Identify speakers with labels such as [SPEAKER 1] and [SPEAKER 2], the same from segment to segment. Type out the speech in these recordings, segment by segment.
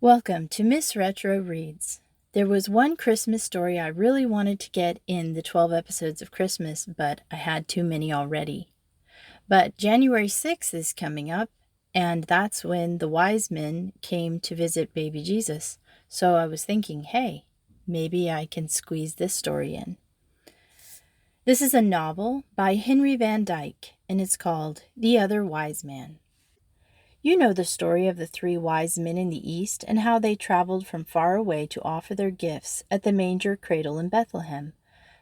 [SPEAKER 1] Welcome to Miss Retro Reads. There was one Christmas story I really wanted to get in the 12 episodes of Christmas, but I had too many already. But January 6th is coming up, and that's when the wise men came to visit baby Jesus. So I was thinking, hey, maybe I can squeeze this story in. This is a novel by Henry Van Dyke, and it's called The Other Wise Man. You know the story of the 3 wise men in the East and how they traveled from far away to offer their gifts at the manger cradle in Bethlehem.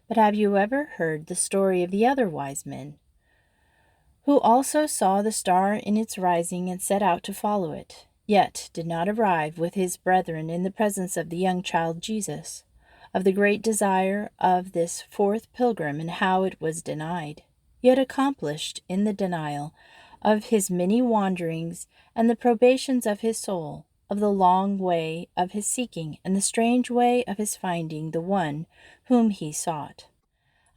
[SPEAKER 1] But have you ever heard the story of the other wise men, who also saw the star in its rising and set out to follow it, yet did not arrive with his brethren in the presence of the young child Jesus, of the great desire of this 4th pilgrim and how it was denied, yet accomplished in the denial, of his many wanderings and the probations of his soul, of the long way of his seeking and the strange way of his finding the one whom he sought.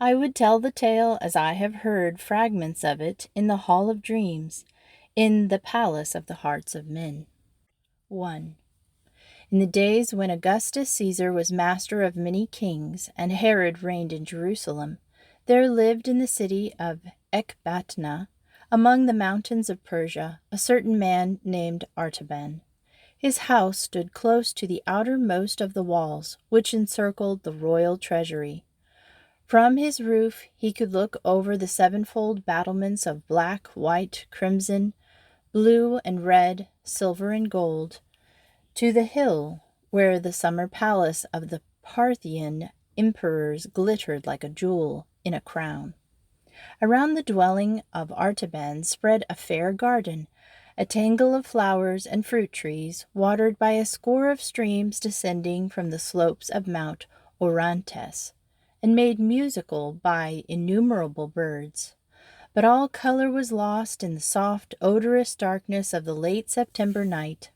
[SPEAKER 1] I would tell the tale as I have heard fragments of it in the Hall of Dreams, in the Palace of the Hearts of Men. 1. In the days when Augustus Caesar was master of many kings, and Herod reigned in Jerusalem, there lived in the city of Ecbatana, among the mountains of Persia, a certain man named Artaban. His house stood close to the outermost of the walls, which encircled the royal treasury. From his roof he could look over the 7-fold battlements of black, white, crimson, blue and red, silver and gold, to the hill where the summer palace of the Parthian emperors glittered like a jewel in a crown. Around the dwelling of Artaban spread a fair garden, a tangle of flowers and fruit trees, watered by a score of streams descending from the slopes of Mount Orontes, and made musical by innumerable birds. But all color was lost in the soft, odorous darkness of the late September night,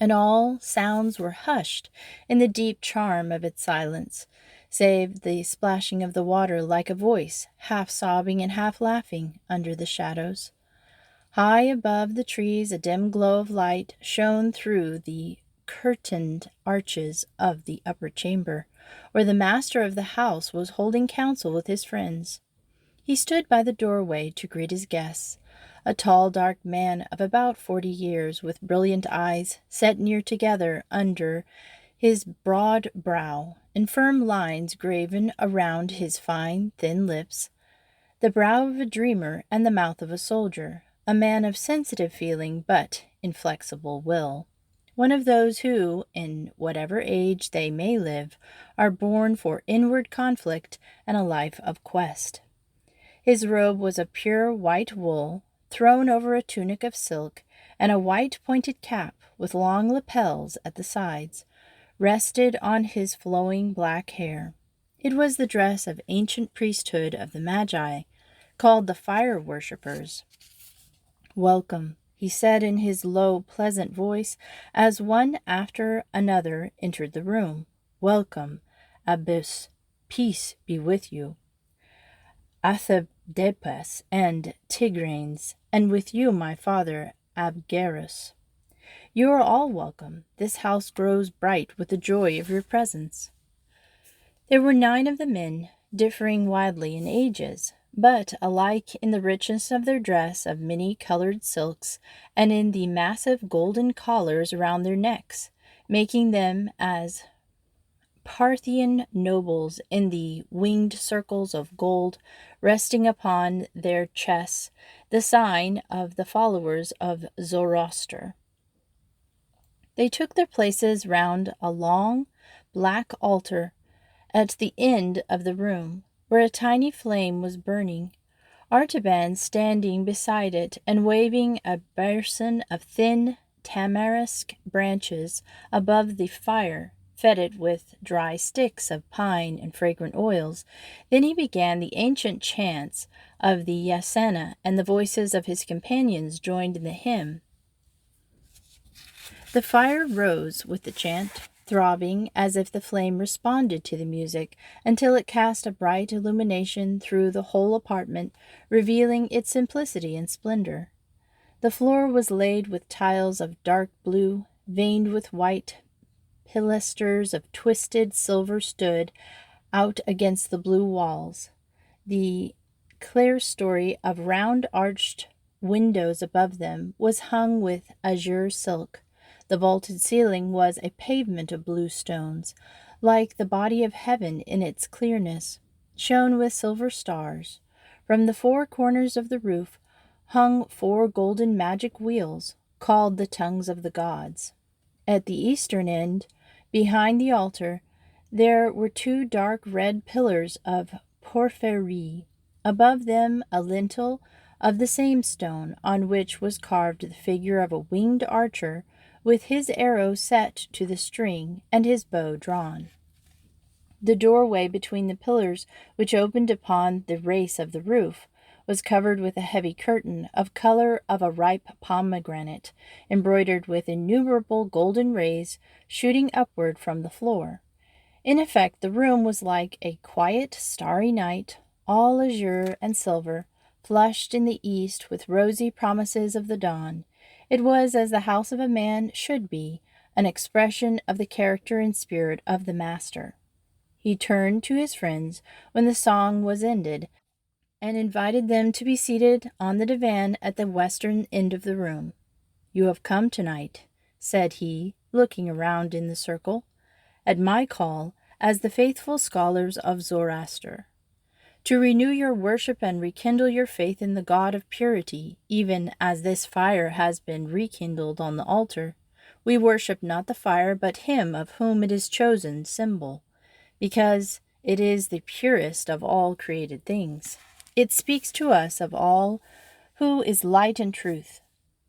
[SPEAKER 1] and all sounds were hushed in the deep charm of its silence, save the splashing of the water like a voice, half sobbing and half laughing, under the shadows. High above the trees a dim glow of light shone through the curtained arches of the upper chamber, where the master of the house was holding counsel with his friends. He stood by the doorway to greet his guests, a tall, dark man of about 40 years, with brilliant eyes set near together under his broad brow, and firm lines graven around his fine, thin lips, the brow of a dreamer and the mouth of a soldier, a man of sensitive feeling but inflexible will, one of those who, in whatever age they may live, are born for inward conflict and a life of quest. His robe was of pure white wool, thrown over a tunic of silk, and a white pointed cap with long lapels at the sides rested on his flowing black hair. It was the dress of ancient priesthood of the Magi, called the fire worshippers. "Welcome," he said in his low, pleasant voice, as one after another entered the room. "Welcome, Abbess. Peace be with you. Athabdepas and Tigranes, and with you my father Abgarus. You are all welcome. This house grows bright with the joy of your presence." There were 9 of the men, differing widely in ages, but alike in the richness of their dress of many-colored silks, and in the massive golden collars around their necks, making them as Parthian nobles in the winged circles of gold resting upon their chests, the sign of the followers of Zoroaster. They took their places round a long, black altar at the end of the room, where a tiny flame was burning, Artaban standing beside it and waving a basin of thin tamarisk branches above the fire, fed it with dry sticks of pine and fragrant oils. Then he began the ancient chants of the Yasana, and the voices of his companions joined in the hymn. The fire rose with the chant, throbbing as if the flame responded to the music, until it cast a bright illumination through the whole apartment, revealing its simplicity and splendor. The floor was laid with tiles of dark blue, veined with white pilasters of twisted silver stood out against the blue walls. The clerestory of round-arched windows above them was hung with azure silk. The vaulted ceiling was a pavement of blue stones, like the body of heaven in its clearness, shone with silver stars. From the four corners of the roof hung four golden magic wheels, called the tongues of the gods. At the eastern end, behind the altar, there were two dark red pillars of porphyry. Above them a lintel of the same stone, on which was carved the figure of a winged archer with his arrow set to the string and his bow drawn. The doorway between the pillars, which opened upon the race of the roof, was covered with a heavy curtain of color of a ripe pomegranate, embroidered with innumerable golden rays shooting upward from the floor. In effect, the room was like a quiet, starry night, all azure and silver, flushed in the east with rosy promises of the dawn. It was as the house of a man should be, an expression of the character and spirit of the master. He turned to his friends when the song was ended, and invited them to be seated on the divan at the western end of the room. "You have come tonight," said he, looking around in the circle, "at my call as the faithful scholars of Zoroaster, to renew your worship and rekindle your faith in the God of purity, even as this fire has been rekindled on the altar. We worship not the fire, but him of whom it is chosen symbol, because it is the purest of all created things. It speaks to us of all who is light and truth.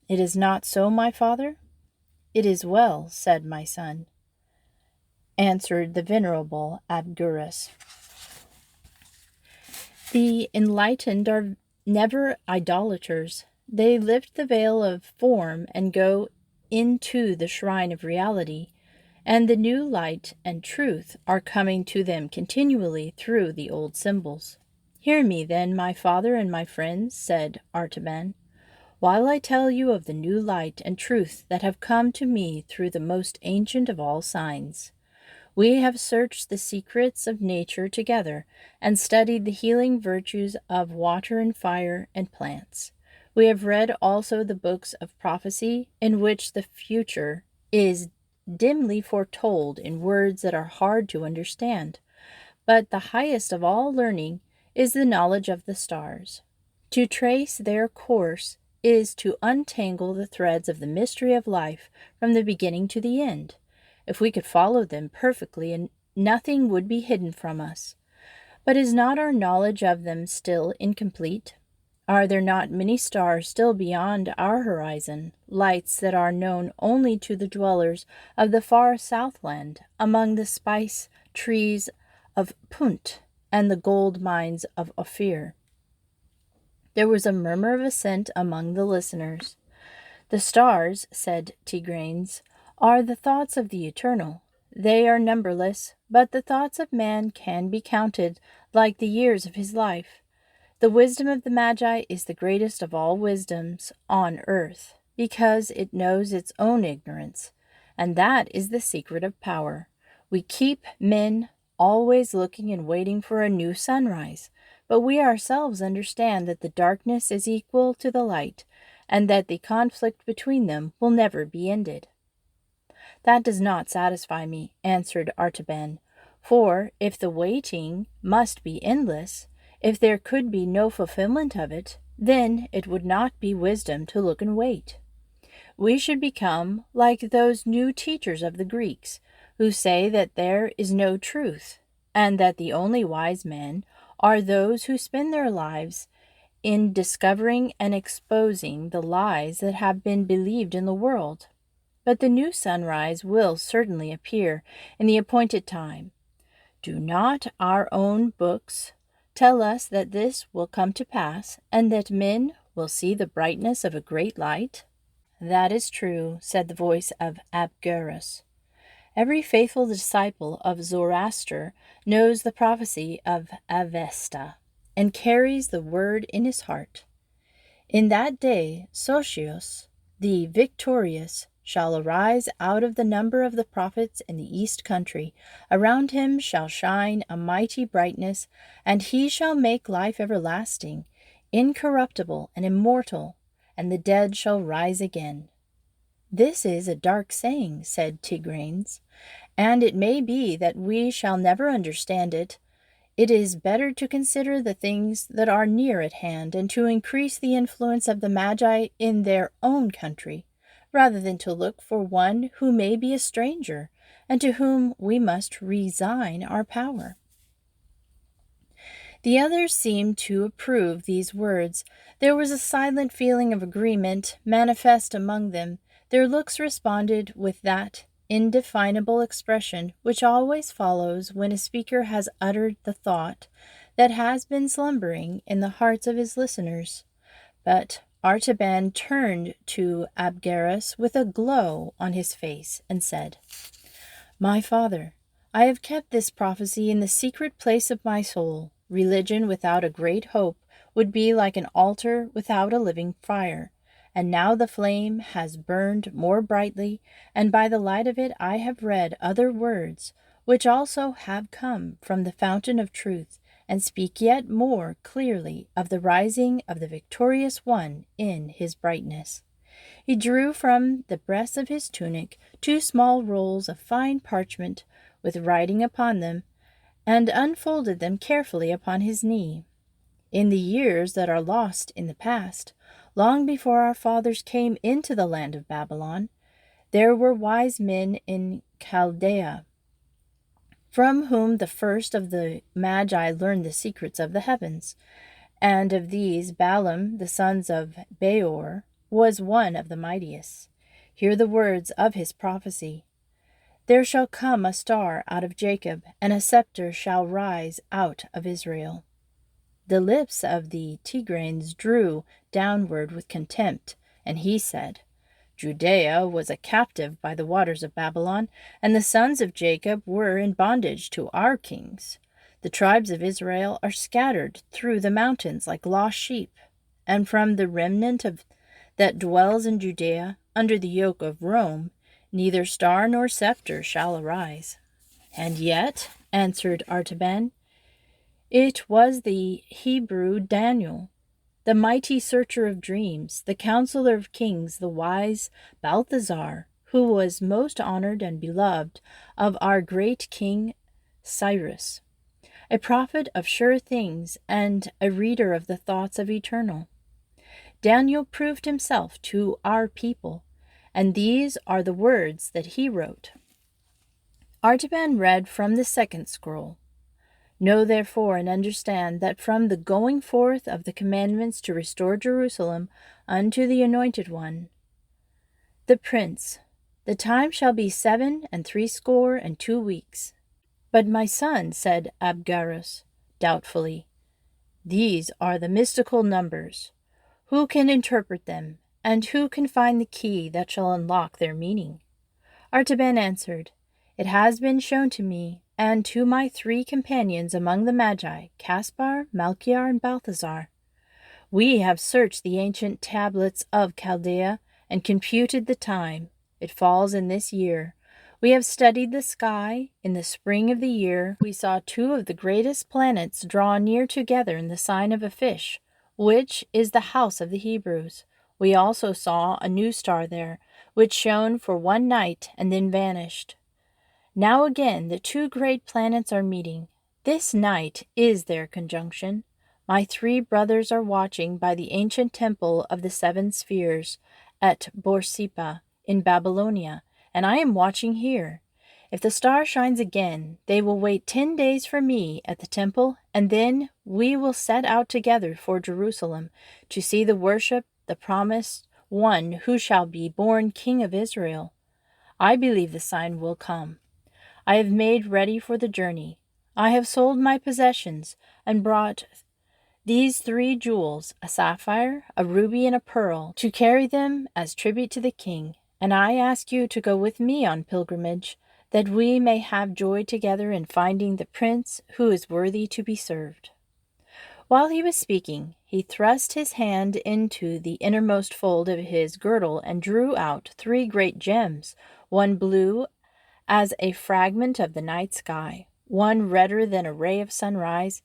[SPEAKER 1] It is not so, my father?" "It is well said, my son," answered the venerable Abgarus. The enlightened are never idolaters. They lift the veil of form and go into the shrine of reality, and the new light and truth are coming to them continually through the old symbols. "Hear me, then, my father and my friends," said Artaban, "while I tell you of the new light and truth that have come to me through the most ancient of all signs. We have searched the secrets of nature together and studied the healing virtues of water and fire and plants. We have read also the books of prophecy, in which the future is dimly foretold in words that are hard to understand. But the highest of all learning is the knowledge of the stars. To trace their course is to untangle the threads of the mystery of life from the beginning to the end. If we could follow them perfectly, and nothing would be hidden from us. But is not our knowledge of them still incomplete? Are there not many stars still beyond our horizon, lights that are known only to the dwellers of the far southland, among the spice trees of Punt and the gold mines of Ophir?" There was a murmur of assent among the listeners. "The stars," said Tigranes, "are the thoughts of the Eternal. They are numberless, but the thoughts of man can be counted like the years of his life. The wisdom of the Magi is the greatest of all wisdoms on earth, because it knows its own ignorance, and that is the secret of power. We keep men always looking and waiting for a new sunrise, but we ourselves understand that the darkness is equal to the light, and that the conflict between them will never be ended." "That does not satisfy me," answered Artaban, "for if the waiting must be endless, if there could be no fulfillment of it, then it would not be wisdom to look and wait. We should become like those new teachers of the Greeks, who say that there is no truth, and that the only wise men are those who spend their lives in discovering and exposing the lies that have been believed in the world. But the new sunrise will certainly appear in the appointed time. Do not our own books tell us that this will come to pass, and that men will see the brightness of a great light?" "That is true," said the voice of Abgarus. "Every faithful disciple of Zoroaster knows the prophecy of Avesta, and carries the word in his heart. In that day Socius, the victorious, shall arise out of the number of the prophets in the east country. Around him shall shine a mighty brightness, and he shall make life everlasting, incorruptible and immortal, and the dead shall rise again. This is a dark saying, said Tigranes, and it may be that we shall never understand it. It is better to consider the things that are near at hand, and to increase the influence of the Magi in their own country, rather than to look for one who may be a stranger, and to whom we must resign our power. The others seemed to approve these words. There was a silent feeling of agreement manifest among them. Their looks responded with that indefinable expression which always follows when a speaker has uttered the thought that has been slumbering in the hearts of his listeners. But Artaban turned to Abgarus with a glow on his face and said, "My father, I have kept this prophecy in the secret place of my soul. Religion without a great hope would be like an altar without a living fire. And now the flame has burned more brightly, and by the light of it I have read other words, which also have come from the fountain of truth, and speak yet more clearly of the rising of the victorious one in his brightness." He drew from the breast of his tunic 2 small rolls of fine parchment with writing upon them, and unfolded them carefully upon his knee. In the years that are lost in the past, long before our fathers came into the land of Babylon, there were wise men in Chaldea, from whom the first of the Magi learned the secrets of the heavens. And of these Balaam, the sons of Beor, was one of the mightiest. Hear the words of his prophecy. There shall come a star out of Jacob, and a scepter shall rise out of Israel. The lips of the Tigranes drew downward with contempt, and he said, Judea was a captive by the waters of Babylon, and the sons of Jacob were in bondage to our kings. The tribes of Israel are scattered through the mountains like lost sheep, and from the remnant that dwells in Judea under the yoke of Rome, neither star nor scepter shall arise. And yet, answered Artaban, it was the Hebrew Daniel, the mighty searcher of dreams, the counselor of kings, the wise Balthazar, who was most honored and beloved of our great king Cyrus, a prophet of sure things and a reader of the thoughts of eternal. Daniel proved himself to our people, and these are the words that he wrote. Artaban read from the second scroll. Know therefore and understand that from the going forth of the commandments to restore Jerusalem unto the Anointed One, the Prince, the time shall be 67 weeks. But my son, said Abgarus, doubtfully, these are the mystical numbers. Who can interpret them, and who can find the key that shall unlock their meaning? Artaban answered, It has been shown to me, and to my 3 companions among the Magi, Caspar, Melchior, and Balthazar. We have searched the ancient tablets of Chaldea, and computed the time. It falls in this year. We have studied the sky. In the spring of the year, we saw 2 of the greatest planets draw near together in the sign of a fish, which is the house of the Hebrews. We also saw a new star there, which shone for 1 night and then vanished. Now again the 2 great planets are meeting. This night is their conjunction. My 3 brothers are watching by the ancient temple of the 7 spheres at Borsippa in Babylonia, and I am watching here. If the star shines again, they will wait 10 days for me at the temple, and then we will set out together for Jerusalem to see the worship, the promised one who shall be born King of Israel. I believe the sign will come. I have made ready for the journey. I have sold my possessions and brought these 3 jewels, a sapphire, a ruby, and a pearl, to carry them as tribute to the king. And I ask you to go with me on pilgrimage, that we may have joy together in finding the prince who is worthy to be served. While he was speaking, He thrust his hand into the innermost fold of his girdle and drew out 3 great gems, one blue as a fragment of the night sky, one redder than a ray of sunrise,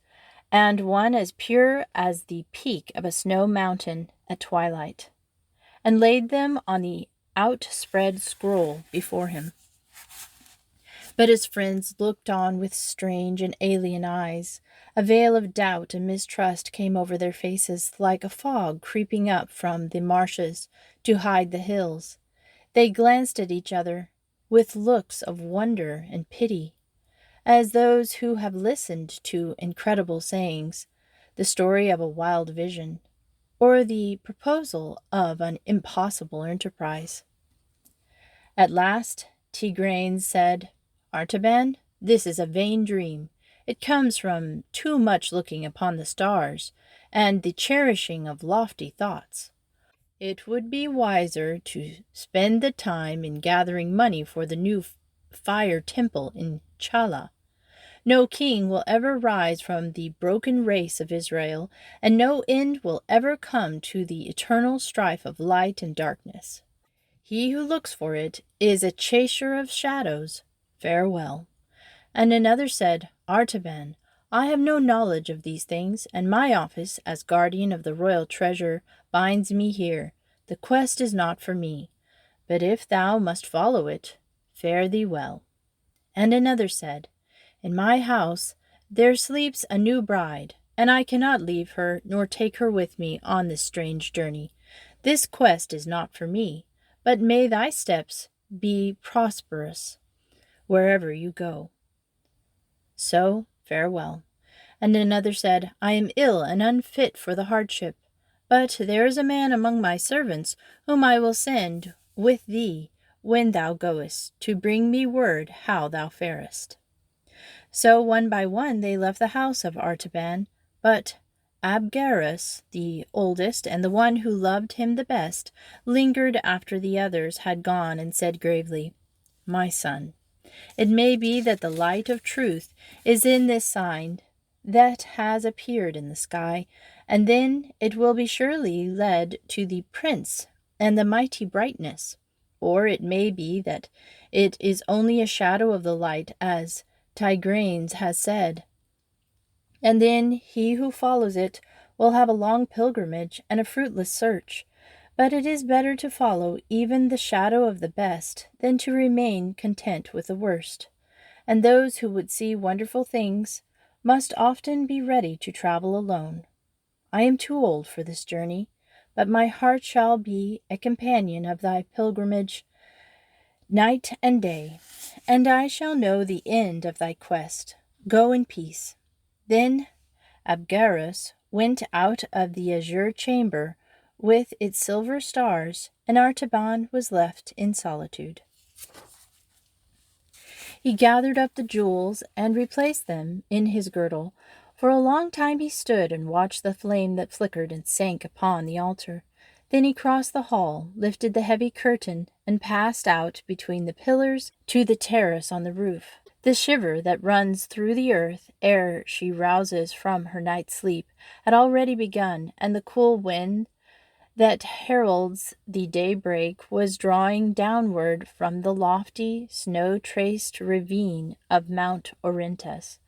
[SPEAKER 1] and one as pure as the peak of a snow mountain at twilight, and laid them on the outspread scroll before him. But his friends looked on with strange and alien eyes. A veil of doubt and mistrust came over their faces like a fog creeping up from the marshes to hide the hills. They glanced at each other with looks of wonder and pity, as those who have listened to incredible sayings, the story of a wild vision, or the proposal of an impossible enterprise. At last, Tigranes said, "Artaban, this is a vain dream. It comes from too much looking upon the stars and the cherishing of lofty thoughts. It would be wiser to spend the time in gathering money for the new fire temple in Chala. No king will ever rise from the broken race of Israel, and no end will ever come to the eternal strife of light and darkness. He who looks for it is a chaser of shadows. Farewell." And another said, "Artaban, I have no knowledge of these things, and my office as guardian of the royal treasure binds me here. The quest is not for me. But if thou must follow it, fare thee well." And another said, "In my house there sleeps a new bride, and I cannot leave her nor take her with me on this strange journey. This quest is not for me, but may thy steps be prosperous wherever you go. So farewell." And another said, "I am ill and unfit for the hardship, but there is a man among my servants whom I will send with thee when thou goest, to bring me word how thou farest." So one by one they left the house of Artaban, but Abgarus, the oldest and the one who loved him the best, lingered after the others had gone and said gravely, "My son, it may be that the light of truth is in this sign that has appeared in the sky, and then it will be surely led to the prince and the mighty brightness. Or it may be that it is only a shadow of the light, as Tigranes has said. And then he who follows it will have a long pilgrimage and a fruitless search. But it is better to follow even the shadow of the best than to remain content with the worst. And those who would see wonderful things must often be ready to travel alone. I am too old for this journey, but my heart shall be a companion of thy pilgrimage night and day, and I shall know the end of thy quest. Go in peace." Then Abgarus went out of the azure chamber with its silver stars, and Artaban was left in solitude. He gathered up the jewels and replaced them in his girdle. For a long time he stood and watched the flame that flickered and sank upon the altar. Then he crossed the hall, lifted the heavy curtain, and passed out between the pillars to the terrace on the roof. The shiver that runs through the earth ere she rouses from her night's sleep had already begun, and the cool wind that heralds the daybreak was drawing downward from the lofty, snow-traced ravine of Mount Orintes.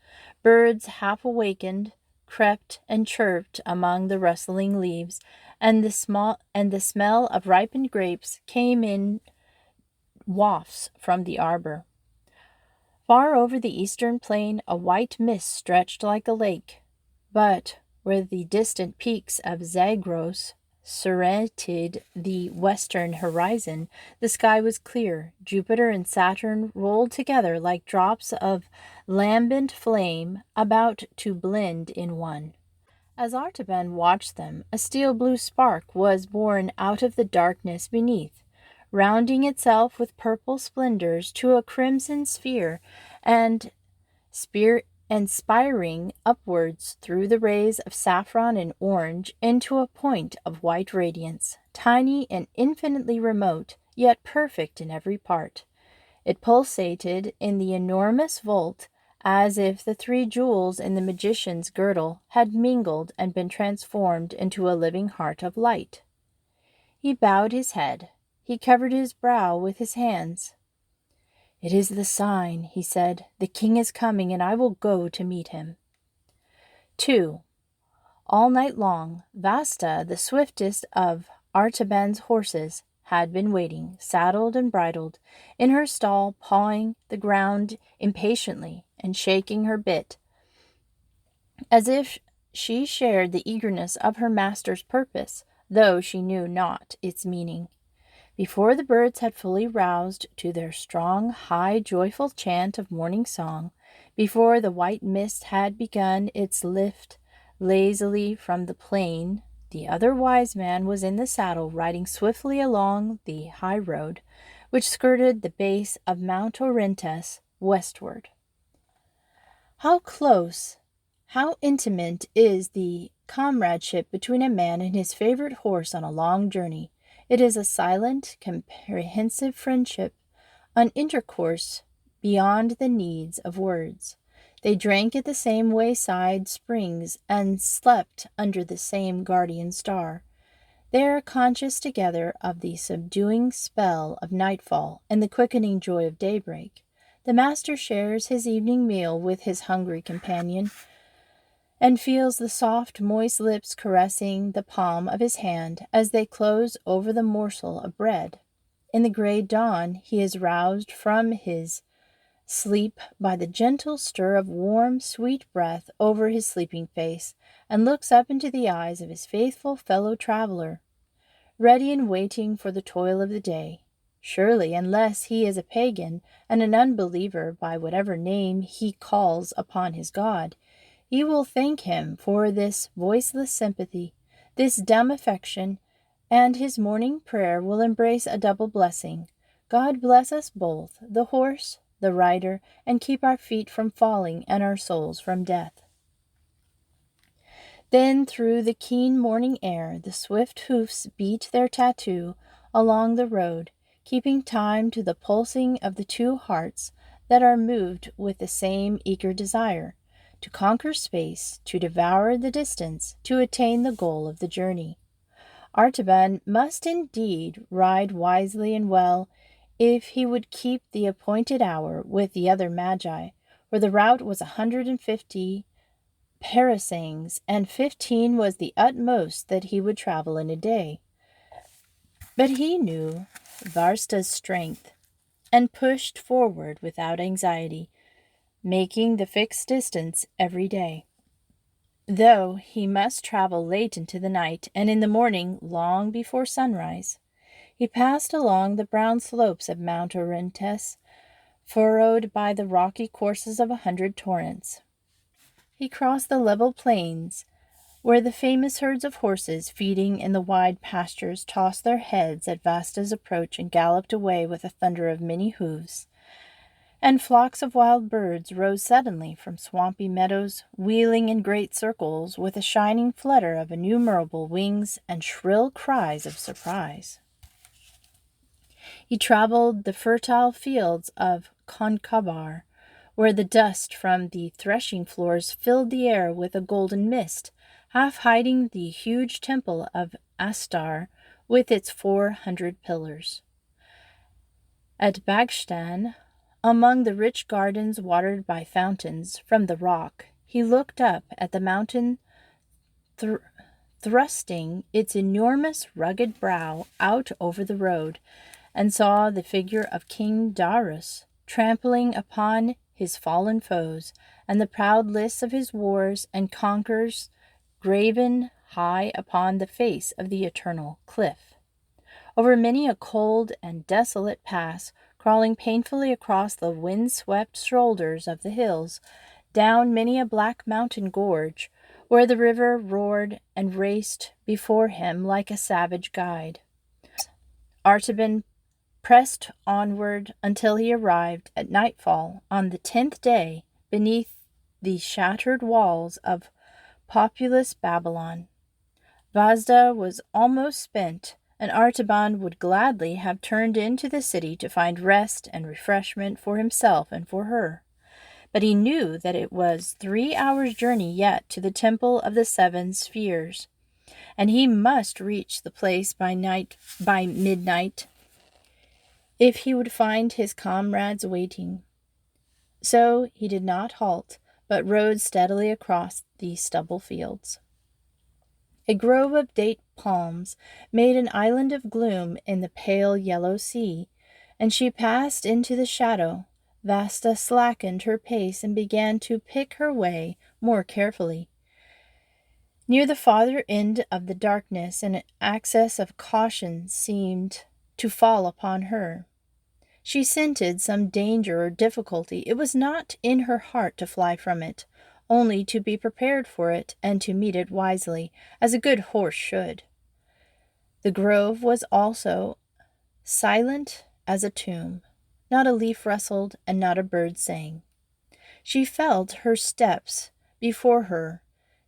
[SPEAKER 1] Birds, half awakened, crept and chirped among the rustling leaves, and the smell of ripened grapes came in wafts from the arbor. Far over the eastern plain a white mist stretched like a lake, but where the distant peaks of Zagros serrated the western horizon, the sky was clear. Jupiter and Saturn rolled together like drops of lambent flame about to blend in one. As Artaban watched them, a steel-blue spark was born out of the darkness beneath, rounding itself with purple splendors to a crimson sphere, and spiring upwards through the rays of saffron and orange into a point of white radiance, tiny and infinitely remote, yet perfect in every part. It pulsated in the enormous vault as if the 3 jewels in the magician's girdle had mingled and been transformed into a living heart of light. He bowed his head. He covered his brow with his hands. "It is the sign," he said. "The king is coming, and I will go to meet him." 2. All night long, Vasta, the swiftest of Artaban's horses, had been waiting, saddled and bridled, in her stall, pawing the ground impatiently and shaking her bit, as if she shared the eagerness of her master's purpose, though she knew not its meaning. Before the birds had fully roused to their strong, high, joyful chant of morning song, before the white mist had begun its lift lazily from the plain, the other wise man was in the saddle, riding swiftly along the high road, which skirted the base of Mount Orontes westward. How close, how intimate is the comradeship between a man and his favorite horse on a long journey! It is a silent, comprehensive friendship, an intercourse beyond the needs of words. They drank at the same wayside springs and slept under the same guardian star. They are conscious together of the subduing spell of nightfall and the quickening joy of daybreak. The master shares his evening meal with his hungry companion, and feels the soft, moist lips caressing the palm of his hand as they close over the morsel of bread. In the gray dawn, he is roused from his sleep by the gentle stir of warm, sweet breath over his sleeping face, and looks up into the eyes of his faithful fellow traveler, ready and waiting for the toil of the day. Surely, unless he is a pagan and an unbeliever by whatever name he calls upon his God, he will thank him for this voiceless sympathy, this dumb affection, and his morning prayer will embrace a double blessing. God bless us both, the horse, the rider, and keep our feet from falling and our souls from death. Then through the keen morning air the swift hoofs beat their tattoo along the road, keeping time to the pulsing of the 2 hearts that are moved with the same eager desire, to conquer space, to devour the distance, to attain the goal of the journey. Artaban must indeed ride wisely and well if he would keep the appointed hour with the other magi, for the route was 150 parasangs, and 15 was the utmost that he would travel in a day. But he knew Vasta's strength, and pushed forward without anxiety, making the fixed distance every day. Though he must travel late into the night, and in the morning long before sunrise, he passed along the brown slopes of Mount Orontes, furrowed by the rocky courses of 100 torrents. He crossed the level plains, where the famous herds of horses feeding in the wide pastures tossed their heads at Vasta's approach and galloped away with a thunder of many hoofs, and flocks of wild birds rose suddenly from swampy meadows, wheeling in great circles with a shining flutter of innumerable wings and shrill cries of surprise. He traveled the fertile fields of Concabar, where the dust from the threshing floors filled the air with a golden mist, half hiding the huge temple of Astar with its 400 pillars. At Bagstan, among the rich gardens watered by fountains from the rock, he looked up at the mountain thrusting its enormous rugged brow out over the road, and saw the figure of King Darius trampling upon his fallen foes, and the proud lists of his wars and conquers graven high upon the face of the eternal cliff. Over many a cold and desolate pass, crawling painfully across the wind-swept shoulders of the hills, down many a black mountain gorge, where the river roared and raced before him like a savage guide, Artaban pressed onward until he arrived at nightfall on the 10th day beneath the shattered walls of populous Babylon. Vazda was almost spent, and Artaban would gladly have turned into the city to find rest and refreshment for himself and for her. but he knew that it was 3 hours' journey yet to the Temple of the Seven Spheres, and he must reach the place by midnight if he would find his comrades waiting. So he did not halt, but rode steadily across the stubble fields. A grove of date palms made an island of gloom in the pale yellow sea, and she passed into the shadow. Vasta slackened her pace and began to pick her way more carefully. Near the farther end of the darkness, an access of caution seemed to fall upon her. She scented some danger or difficulty. It was not in her heart to fly from it, only to be prepared for it and to meet it wisely, as a good horse should. The grove was also silent as a tomb. Not a leaf rustled, and not a bird sang. She felt her steps before her,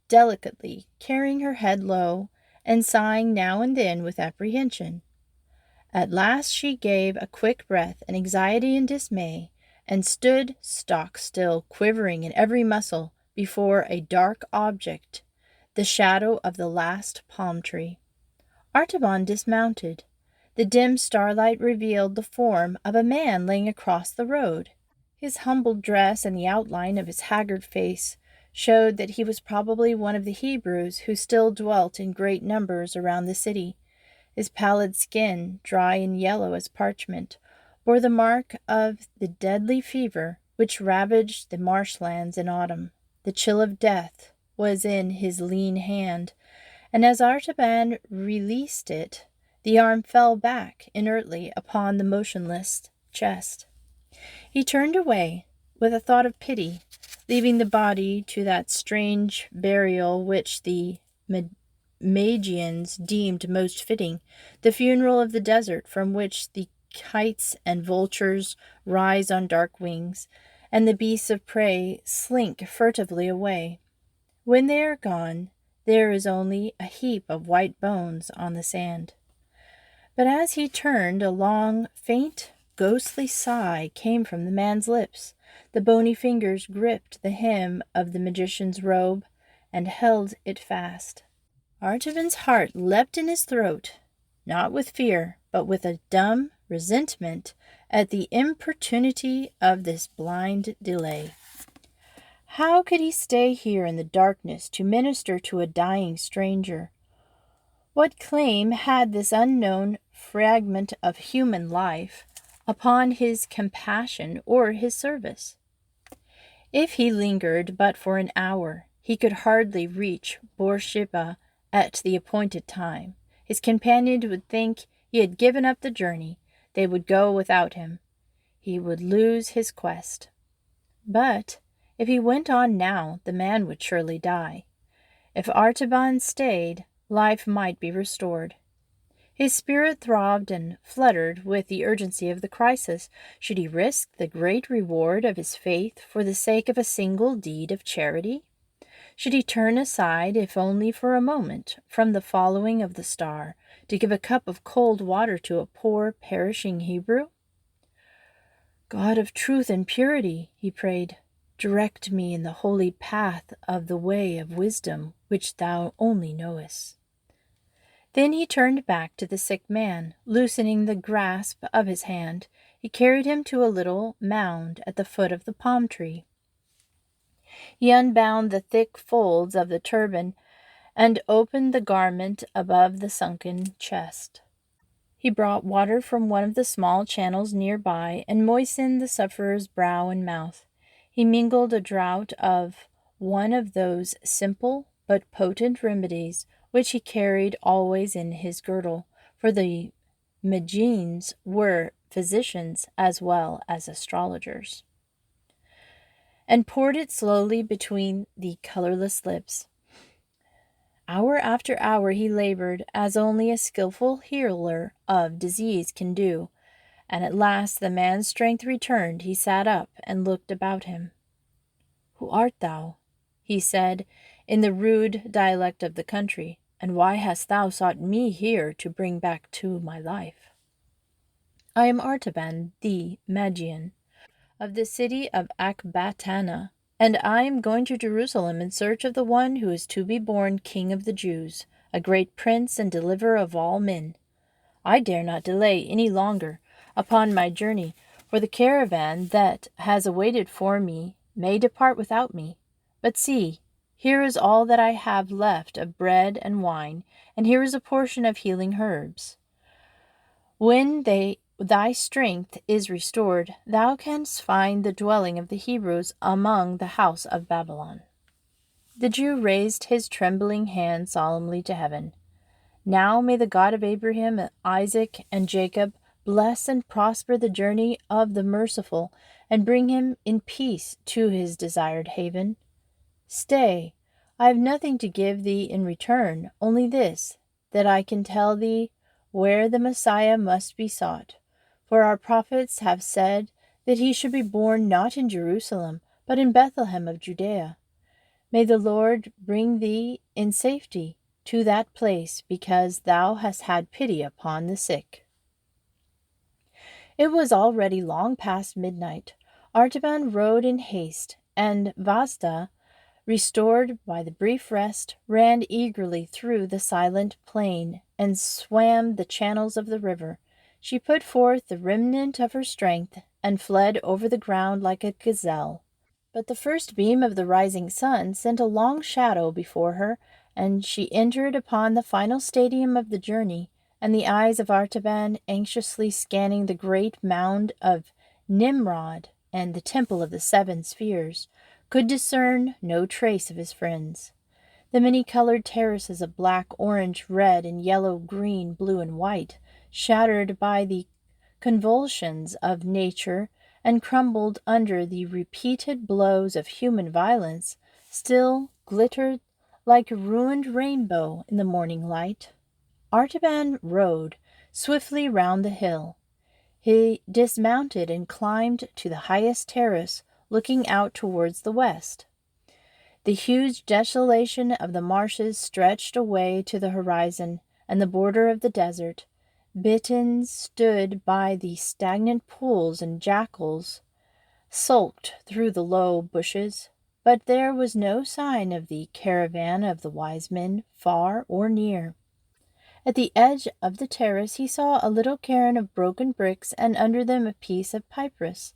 [SPEAKER 1] delicately, carrying her head low, and sighing now and then with apprehension. At last she gave a quick breath in anxiety and dismay, and stood stock still, quivering in every muscle, before a dark object, the shadow of the last palm tree. Artaban dismounted. The dim starlight revealed the form of a man laying across the road. His humbled dress and the outline of his haggard face showed that he was probably one of the Hebrews who still dwelt in great numbers around the city. His pallid skin, dry and yellow as parchment, bore the mark of the deadly fever which ravaged the marshlands in autumn. The chill of death was in his lean hand, and as Artaban released it, the arm fell back inertly upon the motionless chest. He turned away with a thought of pity, leaving the body to that strange burial which the Magians deemed most fitting, the funeral of the desert from which the kites and vultures rise on dark wings, and the beasts of prey slink furtively away. When they are gone, there is only a heap of white bones on the sand. But as he turned, a long, faint, ghostly sigh came from the man's lips. The bony fingers gripped the hem of the magician's robe and held it fast. Artaban's heart leapt in his throat, not with fear, but with a dumb resentment at the importunity of this blind delay. How could he stay here in the darkness to minister to a dying stranger? What claim had this unknown fragment of human life upon his compassion or his service? If he lingered but for an hour, he could hardly reach Beersheba at the appointed time. His companions would think he had given up the journey. They would go without him. He would lose his quest. But if he went on now, the man would surely die. If Artaban stayed, life might be restored. His spirit throbbed and fluttered with the urgency of the crisis. Should he risk the great reward of his faith for the sake of a single deed of charity? Should he turn aside, if only for a moment, from the following of the star, to give a cup of cold water to a poor, perishing Hebrew? God of truth and purity, he prayed, direct me in the holy path of the way of wisdom, which thou only knowest. Then he turned back to the sick man, loosening the grasp of his hand. He carried him to a little mound at the foot of the palm tree. He unbound the thick folds of the turban and opened the garment above the sunken chest. He brought water from one of the small channels near by and moistened the sufferer's brow and mouth. He mingled a draught of one of those simple but potent remedies which he carried always in his girdle, for the Magians were physicians as well as astrologers, and poured it slowly between the colorless lips. Hour after hour he labored, as only a skillful healer of disease can do, and at last the man's strength returned. He sat up and looked about him. "Who art thou?" he said, in the rude dialect of the country, "and why hast thou sought me here to bring back to my life?" "I am Artaban, the Magian." of the city of Ecbatana, and I am going to Jerusalem in search of the one who is to be born King of the Jews, a great prince and deliverer of all men. I dare not delay any longer upon my journey, for the caravan that has awaited for me may depart without me. But see, here is all that I have left of bread and wine, and here is a portion of healing herbs. When thy strength is restored, thou canst find the dwelling of the Hebrews among the house of Babylon. The Jew raised his trembling hand solemnly to heaven. Now may the God of Abraham, Isaac, and Jacob bless and prosper the journey of the merciful, and bring him in peace to his desired haven. Stay, I have nothing to give thee in return, only this, that I can tell thee where the Messiah must be sought. For our prophets have said that he should be born not in Jerusalem, but in Bethlehem of Judea. May the Lord bring thee in safety to that place, because thou hast had pity upon the sick. It was already long past midnight. Artaban rode in haste, and Vasda, restored by the brief rest, ran eagerly through the silent plain and swam the channels of the river. She put forth the remnant of her strength and fled over the ground like a gazelle. But the first beam of the rising sun sent a long shadow before her, and she entered upon the final stadium of the journey, and the eyes of Artaban, anxiously scanning the great mound of Nimrod and the temple of the seven spheres, could discern no trace of his friends. The many-colored terraces of black, orange, red, and yellow, green, blue, and white, shattered by the convulsions of nature and crumbled under the repeated blows of human violence, still glittered like a ruined rainbow in the morning light. Artaban rode swiftly round the hill. He dismounted and climbed to the highest terrace, looking out towards the west. The huge desolation of the marshes stretched away to the horizon and the border of the desert. Bitterns stood by the stagnant pools, and jackals sulked through the low bushes. But there was no sign of the caravan of the wise men, far or near. At the edge of the terrace he saw a little cairn of broken bricks, and under them a piece of papyrus.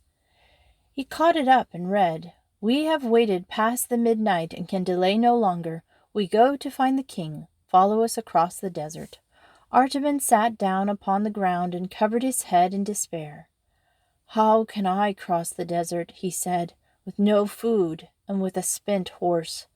[SPEAKER 1] He caught it up and read, "We have waited past the midnight and can delay no longer. We go to find the king. Follow us across the desert." Artaban sat down upon the ground and covered his head in despair. "How can I cross the desert," he said, "with no food and with a spent horse?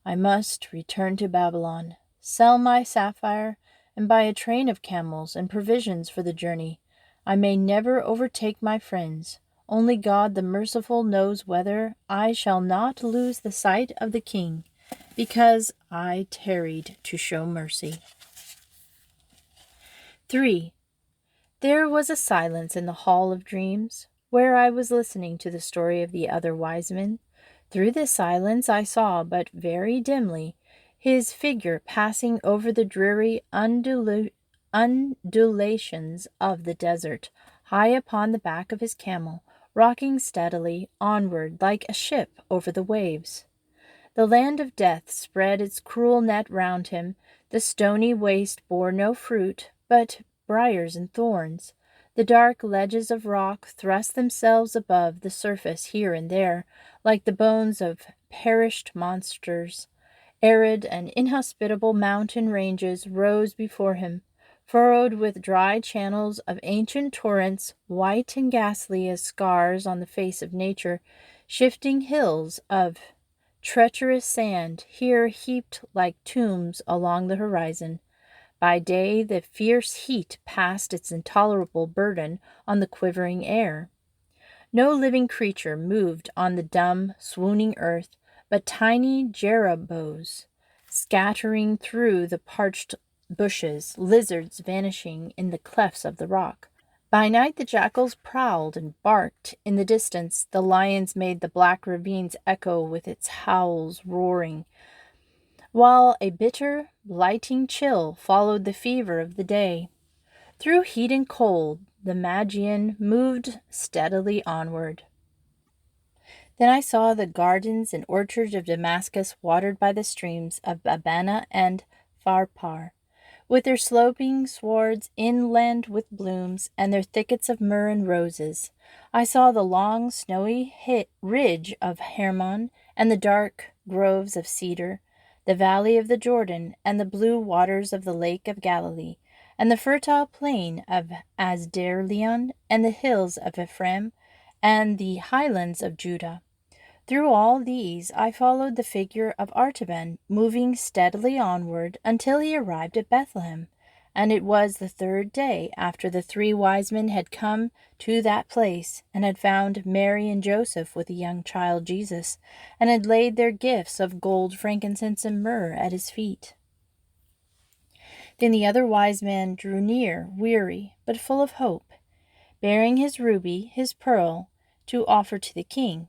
[SPEAKER 1] I must return to Babylon, sell my sapphire, and buy a train of camels and provisions for the journey. I may never overtake my friends. Only God the merciful knows whether I shall not lose the sight of the king, because I tarried to show mercy." 3. There was a silence in the Hall of Dreams, where I was listening to the story of the other wise men. Through this silence I saw, but very dimly, his figure passing over the dreary undulations of the desert, high upon the back of his camel, rocking steadily onward like a ship over the waves. The land of death spread its cruel net round him. The stony waste bore no fruit, but briars and thorns. The dark ledges of rock thrust themselves above the surface here and there, like the bones of perished monsters. Arid and inhospitable mountain ranges rose before him, furrowed with dry channels of ancient torrents, white and ghastly as scars on the face of nature, shifting hills of treacherous sand, here heaped like tombs along the horizon. By day the fierce heat passed its intolerable burden on the quivering air. No living creature moved on the dumb, swooning earth, but tiny jerboas scattering through the parched bushes, lizards vanishing in the clefts of the rock. By night the jackals prowled and barked in the distance. The lions made the black ravines echo with its howls roaring, while a bitter, blighting chill followed the fever of the day. Through heat and cold the Magian moved steadily onward. Then I saw the gardens and orchards of Damascus watered by the streams of Abana and Pharpar, with their sloping swards inland with blooms, and their thickets of myrrh and roses. I saw the long snowy ridge of Hermon, and the dark groves of cedar, the valley of the Jordan, and the blue waters of the lake of Galilee, and the fertile plain of Asdarleon, and the hills of Ephraim, and the highlands of Judah. Through all these I followed the figure of Artaban, moving steadily onward until he arrived at Bethlehem. And it was the third day after the 3 wise men had come to that place, and had found Mary and Joseph with the young child Jesus, and had laid their gifts of gold, frankincense, and myrrh at his feet. Then the other wise man drew near, weary, but full of hope, bearing his ruby, his pearl, to offer to the king.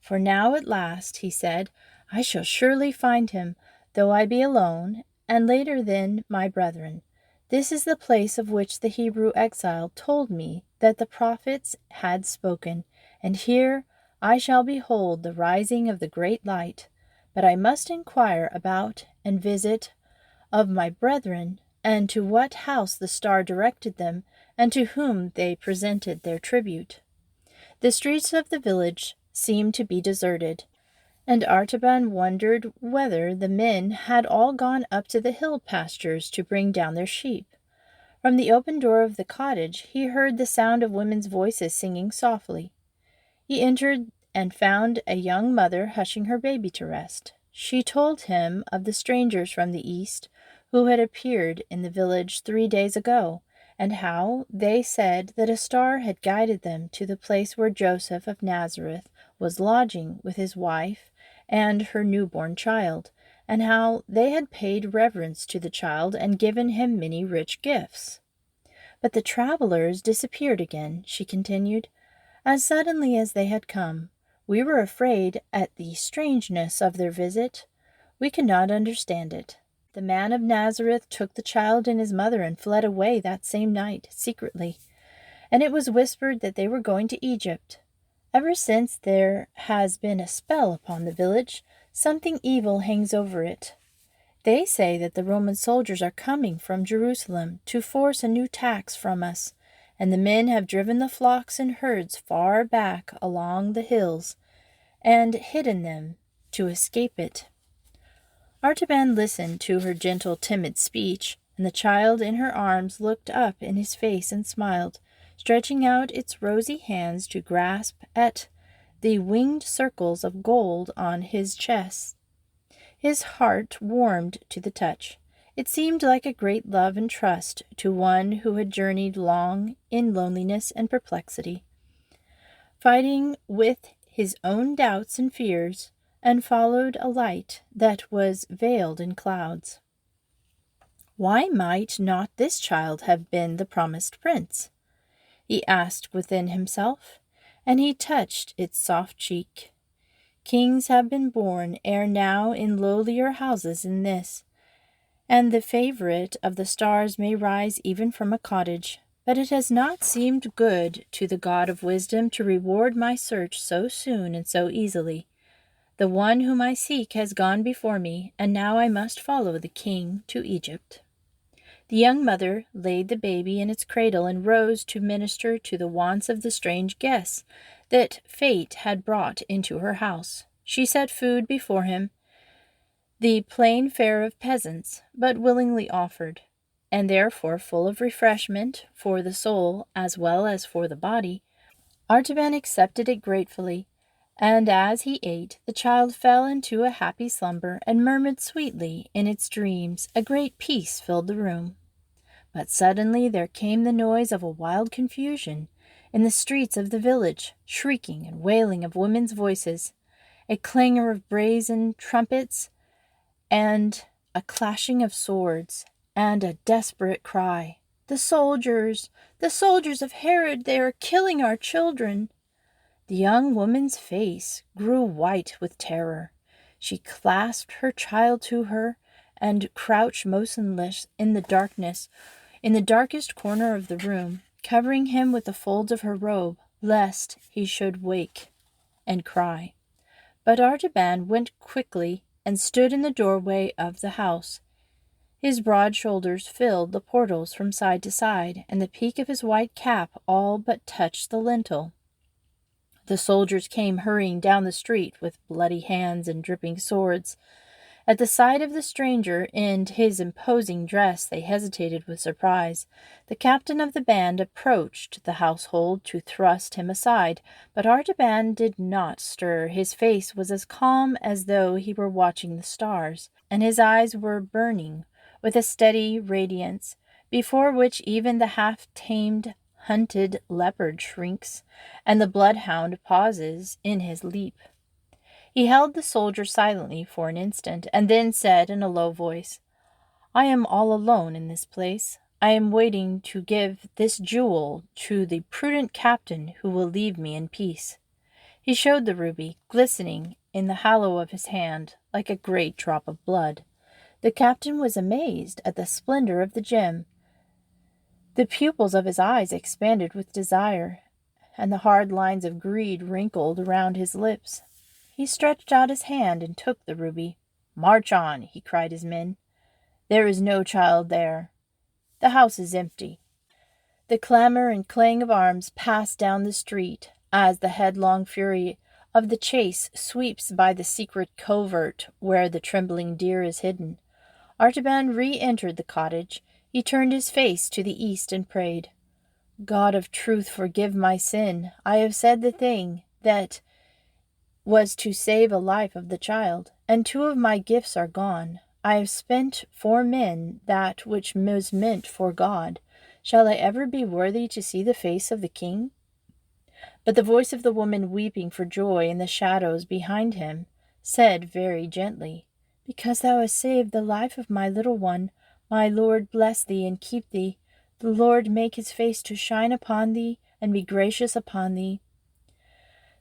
[SPEAKER 1] For now at last, he said, I shall surely find him, though I be alone, and later than my brethren. This is the place of which the Hebrew exile told me that the prophets had spoken, and here I shall behold the rising of the great light. But I must inquire about and visit of my brethren, and to what house the star directed them, and to whom they presented their tribute. The streets of the village seemed to be deserted, and Artaban wondered whether the men had all gone up to the hill pastures to bring down their sheep. From the open door of the cottage he heard the sound of women's voices singing softly. He entered and found a young mother hushing her baby to rest. She told him of the strangers from the east who had appeared in the village 3 days ago, and how they said that a star had guided them to the place where Joseph of Nazareth was lodging with his wife and her newborn child, and how they had paid reverence to the child and given him many rich gifts. But the travelers disappeared again, she continued, as suddenly as they had come. We were afraid at the strangeness of their visit. We could not understand it. The man of Nazareth took the child and his mother and fled away that same night, secretly, and it was whispered that they were going to Egypt. Ever since there has been a spell upon the village. Something evil hangs over it. They say that the Roman soldiers are coming from Jerusalem to force a new tax from us, and the men have driven the flocks and herds far back along the hills and hidden them to escape it. Artaban listened to her gentle, timid speech, and the child in her arms looked up in his face and smiled, stretching out its rosy hands to grasp at the winged circles of gold on his chest. His heart warmed to the touch. It seemed like a great love and trust to one who had journeyed long in loneliness and perplexity, fighting with his own doubts and fears, and followed a light that was veiled in clouds. Why might not this child have been the promised prince? He asked within himself, and he touched its soft cheek. Kings have been born ere now in lowlier houses than this, and the favorite of the stars may rise even from a cottage. But it has not seemed good to the God of wisdom to reward my search so soon and so easily. The one whom I seek has gone before me, and now I must follow the king to Egypt. The young mother laid the baby in its cradle and rose to minister to the wants of the strange guests that fate had brought into her house. She set food before him, the plain fare of peasants, but willingly offered, and therefore full of refreshment for the soul as well as for the body. Artaban accepted it gratefully, and as he ate, the child fell into a happy slumber and murmured sweetly in its dreams. A great peace filled the room. But suddenly there came the noise of a wild confusion in the streets of the village, shrieking and wailing of women's voices, a clangor of brazen trumpets, and a clashing of swords, and a desperate cry, "The soldiers! The soldiers of Herod! They are killing our children!" The young woman's face grew white with terror. She clasped her child to her and crouched motionless in the darkness, in the darkest corner of the room, covering him with the folds of her robe, lest he should wake and cry. But Artaban went quickly and stood in the doorway of the house. His broad shoulders filled the portals from side to side, and the peak of his white cap all but touched the lintel. The soldiers came hurrying down the street with bloody hands and dripping swords. At the sight of the stranger in his imposing dress, they hesitated with surprise. The captain of the band approached the household to thrust him aside, but Artaban did not stir. His face was as calm as though he were watching the stars, and his eyes were burning with a steady radiance, before which even the half-tamed hunted leopard shrinks, and the bloodhound pauses in his leap. He held the soldier silently for an instant, and then said in a low voice, "I am all alone in this place. I am waiting to give this jewel to the prudent captain who will leave me in peace." He showed the ruby, glistening in the hollow of his hand, like a great drop of blood. The captain was amazed at the splendor of the gem. The pupils of his eyes expanded with desire, and the hard lines of greed wrinkled around his lips. He stretched out his hand and took the ruby. "March on," he cried his men. "There is no child there. The house is empty." The clamor and clang of arms passed down the street as the headlong fury of the chase sweeps by the secret covert where the trembling deer is hidden. Artaban re-entered the cottage. He turned his face to the east and prayed, "God of truth, forgive my sin. I have said the thing that was to save a life of the child, and 2 of my gifts are gone. I have spent for men that which was meant for God. Shall I ever be worthy to see the face of the king?" But the voice of the woman weeping for joy in the shadows behind him said very gently, "Because thou hast saved the life of my little one, my Lord bless thee and keep thee. The Lord make his face to shine upon thee and be gracious upon thee.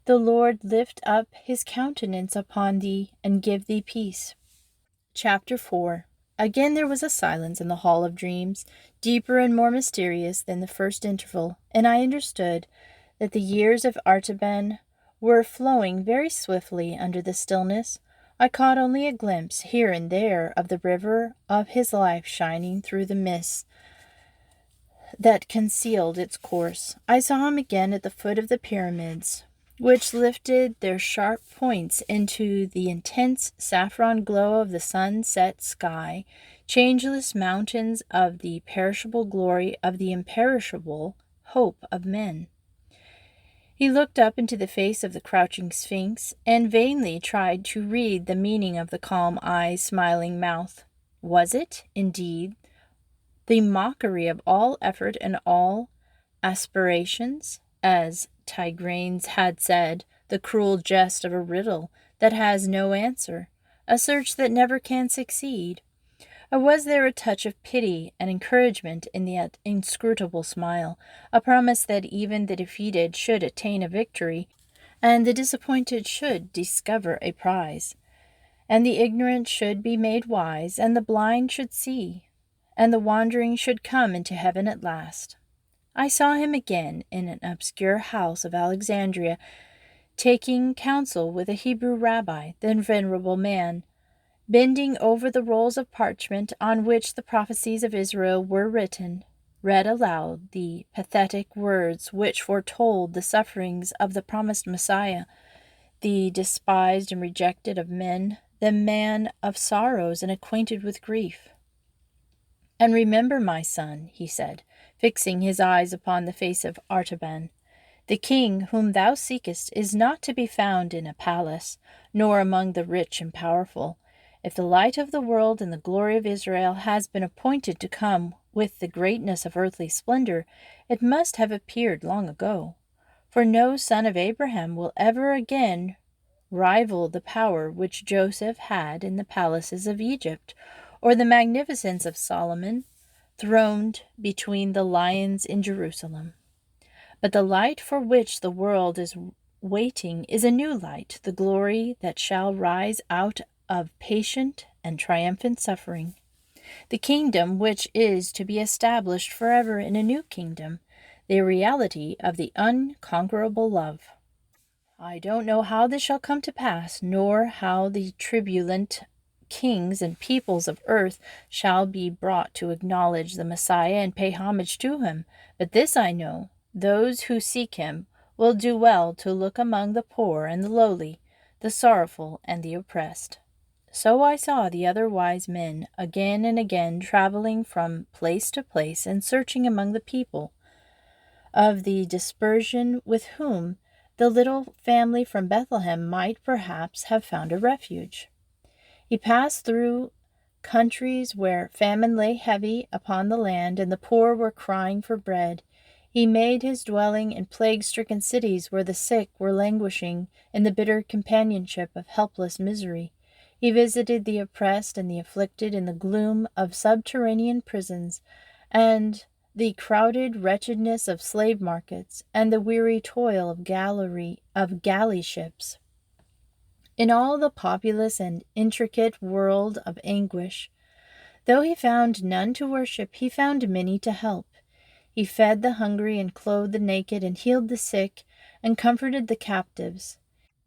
[SPEAKER 1] The Lord lift up his countenance upon thee and give thee peace." Chapter 4. Again there was a silence in the Hall of Dreams, deeper and more mysterious than the first interval, and I understood that the years of Artaban were flowing very swiftly under the stillness. I caught only a glimpse here and there of the river of his life shining through the mists that concealed its course. I saw him again at the foot of the pyramids, which lifted their sharp points into the intense saffron glow of the sunset sky, changeless mountains of the perishable glory of the imperishable hope of men. He looked up into the face of the crouching Sphinx, and vainly tried to read the meaning of the calm eyes, smiling mouth. Was it, indeed, the mockery of all effort and all aspirations, as Tigranes had said, the cruel jest of a riddle that has no answer, a search that never can succeed? Or was there a touch of pity and encouragement in the inscrutable smile, a promise that even the defeated should attain a victory, and the disappointed should discover a prize, and the ignorant should be made wise, and the blind should see, and the wandering should come into heaven at last? I saw him again in an obscure house of Alexandria, taking counsel with a Hebrew rabbi, the venerable man, bending over the rolls of parchment on which the prophecies of Israel were written, read aloud the pathetic words which foretold the sufferings of the promised Messiah, the despised and rejected of men, the man of sorrows and acquainted with grief. "And remember, my son," he said, fixing his eyes upon the face of Artaban, "the king whom thou seekest is not to be found in a palace, nor among the rich and powerful. If the light of the world and the glory of Israel has been appointed to come with the greatness of earthly splendor, it must have appeared long ago. For no son of Abraham will ever again rival the power which Joseph had in the palaces of Egypt, or the magnificence of Solomon, throned between the lions in Jerusalem. But the light for which the world is waiting is a new light, the glory that shall rise out of patient and triumphant suffering, the kingdom which is to be established forever in a new kingdom, the reality of the unconquerable love." I don't know how this shall come to pass, nor how the turbulent kings and peoples of earth shall be brought to acknowledge the Messiah and pay homage to him. But this I know, those who seek him will do well to look among the poor and the lowly, the sorrowful and the oppressed. So I saw the other wise men again and again traveling from place to place and searching among the people of the dispersion with whom the little family from Bethlehem might perhaps have found a refuge. He passed through countries where famine lay heavy upon the land and the poor were crying for bread. He made his dwelling in plague-stricken cities where the sick were languishing in the bitter companionship of helpless misery. He visited the oppressed and the afflicted in the gloom of subterranean prisons, and the crowded wretchedness of slave markets, and the weary toil of galley ships. In all the populous and intricate world of anguish, though he found none to worship, he found many to help. He fed the hungry and clothed the naked and healed the sick and comforted the captives.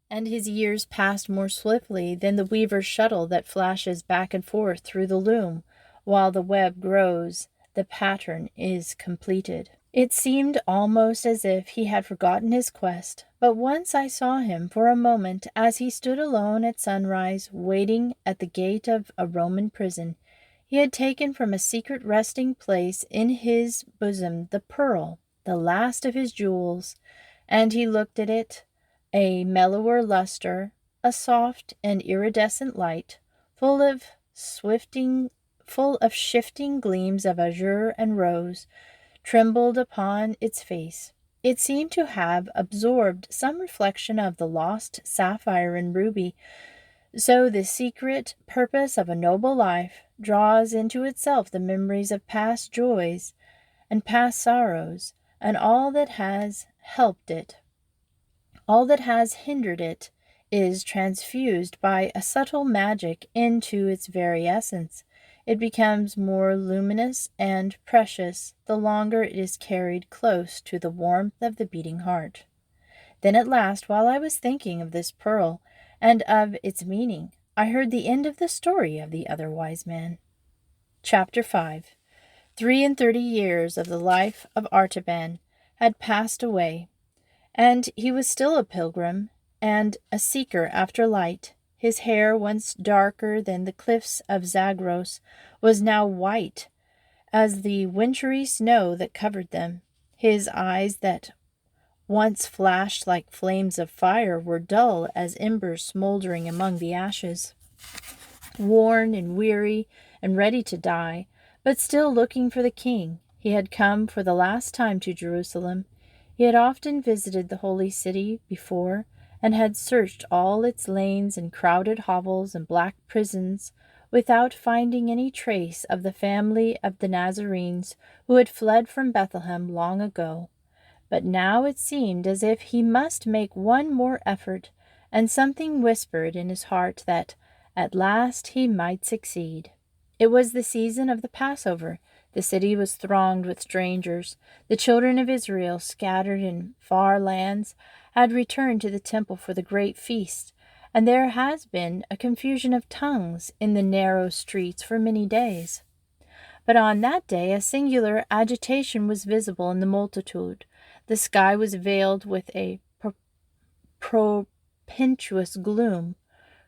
[SPEAKER 1] And his years passed more swiftly than the weaver's shuttle that flashes back and forth through the loom while the web grows. The pattern is completed. It seemed almost as if he had forgotten his quest, but once I saw him for a moment as he stood alone at sunrise, waiting at the gate of a Roman prison. He had taken from a secret resting place in his bosom the pearl, the last of his jewels, and he looked at it, a mellower luster, a soft and iridescent light, full of shifting gleams of azure and rose, trembled upon its face. It seemed to have absorbed some reflection of the lost sapphire and ruby. So the secret purpose of a noble life draws into itself the memories of past joys and past sorrows, and all that has helped it, all that has hindered it, is transfused by a subtle magic into its very essence. It becomes more luminous and precious the longer it is carried close to the warmth of the beating heart. Then at last, while I was thinking of this pearl and of its meaning, I heard the end of the story of the other wise man. Chapter 5. 33 years of the life of Artaban had passed away, and he was still a pilgrim and a seeker after light. His hair, once darker than the cliffs of Zagros, was now white as the wintry snow that covered them. His eyes, that once flashed like flames of fire, were dull as embers smoldering among the ashes. Worn and weary and ready to die, but still looking for the king, he had come for the last time to Jerusalem. He had often visited the holy city before, and had searched all its lanes and crowded hovels and black prisons without finding any trace of the family of the Nazarenes who had fled from Bethlehem long ago. But now it seemed as if he must make one more effort, and something whispered in his heart that at last he might succeed. It was the season of the Passover. The city was thronged with strangers. The children of Israel, scattered in far lands, had returned to the temple for the great feast, and there has been a confusion of tongues in the narrow streets for many days. But on that day a singular agitation was visible in the multitude. The sky was veiled with a propitious gloom.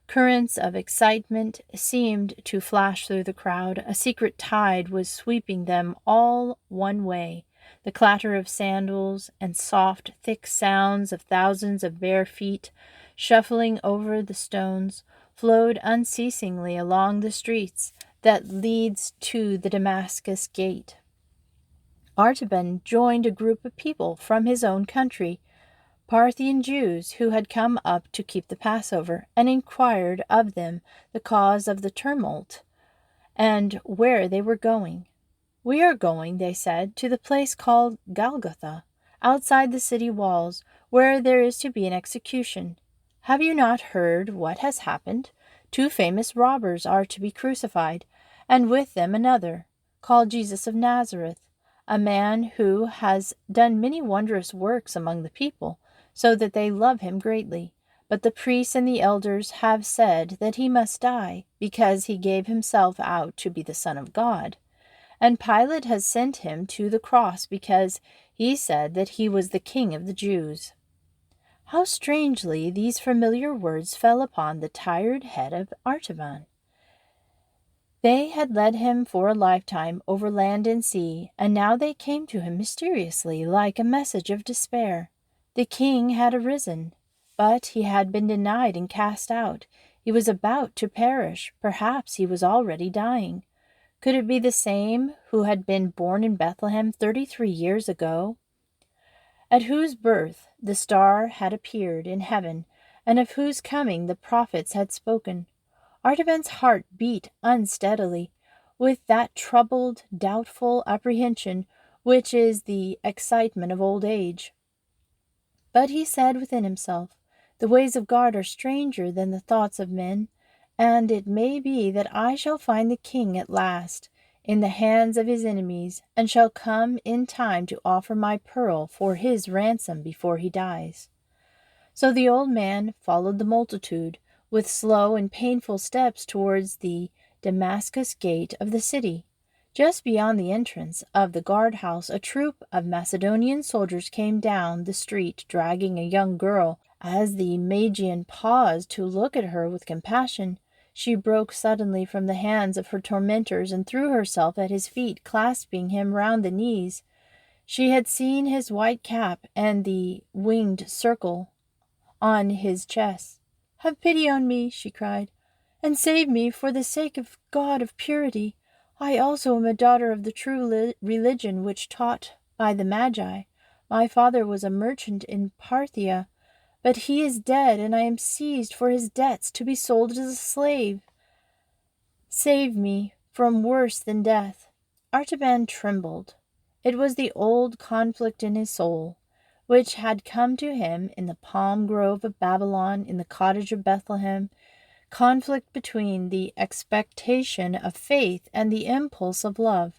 [SPEAKER 1] Currents of excitement seemed to flash through the crowd. A secret tide was sweeping them all one way. The clatter of sandals and soft, thick sounds of thousands of bare feet shuffling over the stones flowed unceasingly along the streets that leads to the Damascus gate. Artaban joined a group of people from his own country, Parthian Jews who had come up to keep the Passover, and inquired of them the cause of the tumult and where they were going. "We are going," they said, "to the place called Golgotha, outside the city walls, where there is to be an execution. Have you not heard what has happened? 2 famous robbers are to be crucified, and with them another, called Jesus of Nazareth, a man who has done many wondrous works among the people, so that they love him greatly. But the priests and the elders have said that he must die, because he gave himself out to be the Son of God. And Pilate has sent him to the cross because he said that he was the King of the Jews." How strangely these familiar words fell upon the tired head of Artaban. They had led him for a lifetime over land and sea, and now they came to him mysteriously, like a message of despair. The king had arisen, but he had been denied and cast out. He was about to perish. Perhaps he was already dying. Could it be the same who had been born in Bethlehem 33 years ago, at whose birth the star had appeared in heaven, and of whose coming the prophets had spoken? Artaban's heart beat unsteadily, with that troubled, doubtful apprehension which is the excitement of old age. But he said within himself, "The ways of God are stranger than the thoughts of men, and it may be that I shall find the king at last in the hands of his enemies, and shall come in time to offer my pearl for his ransom before he dies." So the old man followed the multitude with slow and painful steps towards the Damascus gate of the city. Just beyond the entrance of the guardhouse, a troop of Macedonian soldiers came down the street, dragging a young girl. As the Magian paused to look at her with compassion, she broke suddenly from the hands of her tormentors and threw herself at his feet, clasping him round the knees. She had seen his white cap and the winged circle on his chest. "Have pity on me," she cried, "and save me for the sake of God of purity. I also am a daughter of the true religion which taught by the Magi. My father was a merchant in Parthia, but he is dead, and I am seized for his debts to be sold as a slave. Save me from worse than death." Artaban trembled. It was the old conflict in his soul, which had come to him in the palm grove of Babylon, in the cottage of Bethlehem, conflict between the expectation of faith and the impulse of love.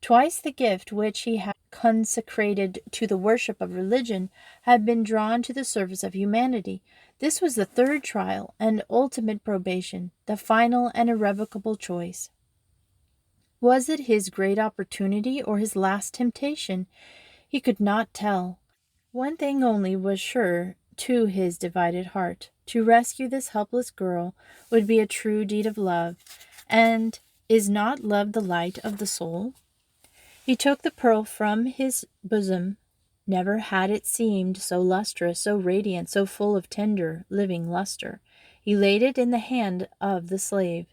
[SPEAKER 1] Twice the gift which he had consecrated to the worship of religion had been drawn to the service of humanity. This was the third trial and ultimate probation, the final and irrevocable choice. Was it his great opportunity or his last temptation? He could not tell. One thing only was sure to his divided heart. To rescue this helpless girl would be a true deed of love. And is not love the light of the soul? He took the pearl from his bosom. Never had it seemed so lustrous, so radiant, so full of tender, living luster. He laid it in the hand of the slave.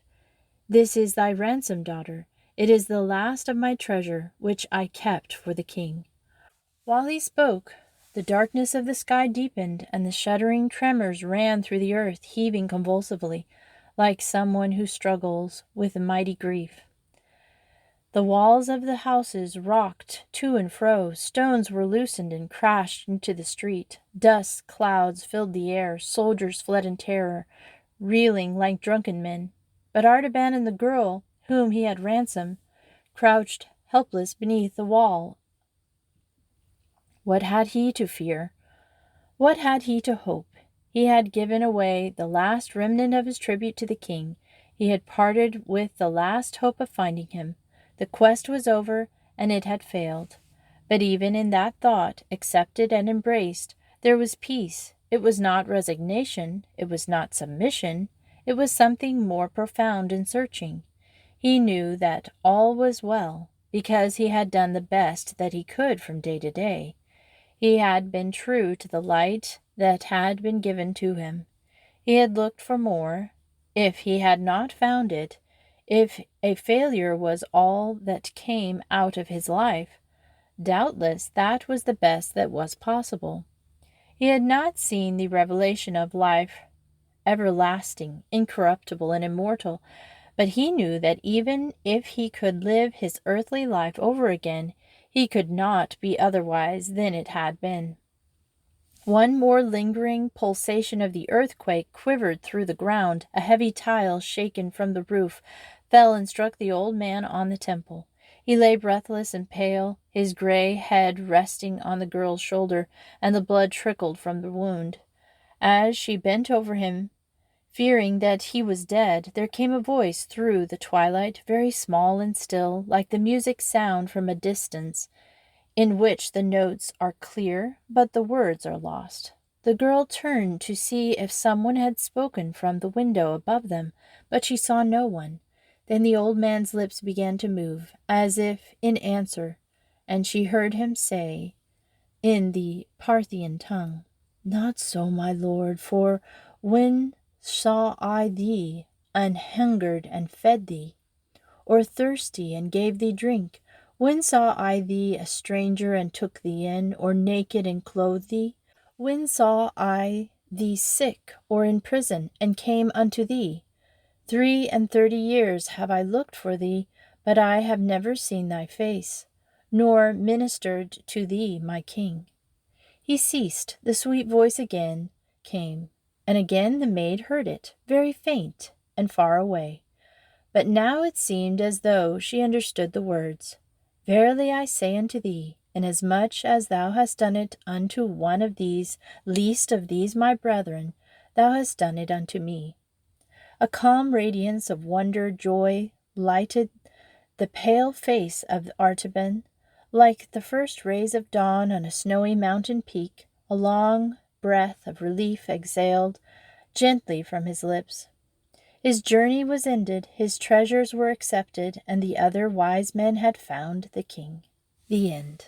[SPEAKER 1] "This is thy ransom, daughter. It is the last of my treasure, which I kept for the king." While he spoke, the darkness of the sky deepened, and the shuddering tremors ran through the earth, heaving convulsively, like someone who struggles with a mighty grief. The walls of the houses rocked to and fro. Stones were loosened and crashed into the street. Dust clouds filled the air. Soldiers fled in terror, reeling like drunken men. But Artaban and the girl, whom he had ransomed, crouched helpless beneath the wall. What had he to fear? What had he to hope? He had given away the last remnant of his tribute to the king. He had parted with the last hope of finding him. The quest was over, and it had failed. But even in that thought, accepted and embraced, there was peace. It was not resignation. It was not submission. It was something more profound and searching. He knew that all was well, because he had done the best that he could from day to day. He had been true to the light that had been given to him. He had looked for more. If he had not found it, if a failure was all that came out of his life, doubtless that was the best that was possible. He had not seen the revelation of life everlasting, incorruptible, and immortal, but he knew that even if he could live his earthly life over again, he could not be otherwise than it had been. One more lingering pulsation of the earthquake quivered through the ground. A heavy tile shaken from the roof fell and struck the old man on the temple. He lay breathless and pale, his gray head resting on the girl's shoulder, and the blood trickled from the wound. As she bent over him, fearing that he was dead, there came a voice through the twilight, very small and still, like the music sound from a distance, in which the notes are clear, but the words are lost. The girl turned to see if someone had spoken from the window above them, but she saw no one. Then the old man's lips began to move, as if in answer, and she heard him say, in the Parthian tongue, "Not so, my lord, for when saw I thee an hungered and fed thee, or thirsty and gave thee drink? When saw I thee a stranger and took thee in, or naked and clothed thee? When saw I thee sick or in prison, and came unto thee? 33 years have I looked for thee, but I have never seen thy face, nor ministered to thee, my king." He ceased. The sweet voice again came, and again the maid heard it, very faint and far away. But now it seemed as though she understood the words. "Verily I say unto thee, inasmuch as thou hast done it unto one of these least of these my brethren, thou hast done it unto me." A calm radiance of wonder, joy, lighted the pale face of Artaban, like the first rays of dawn on a snowy mountain peak. A long breath of relief exhaled gently from his lips. His journey was ended, his treasures were accepted, and the other wise men had found the king. The end.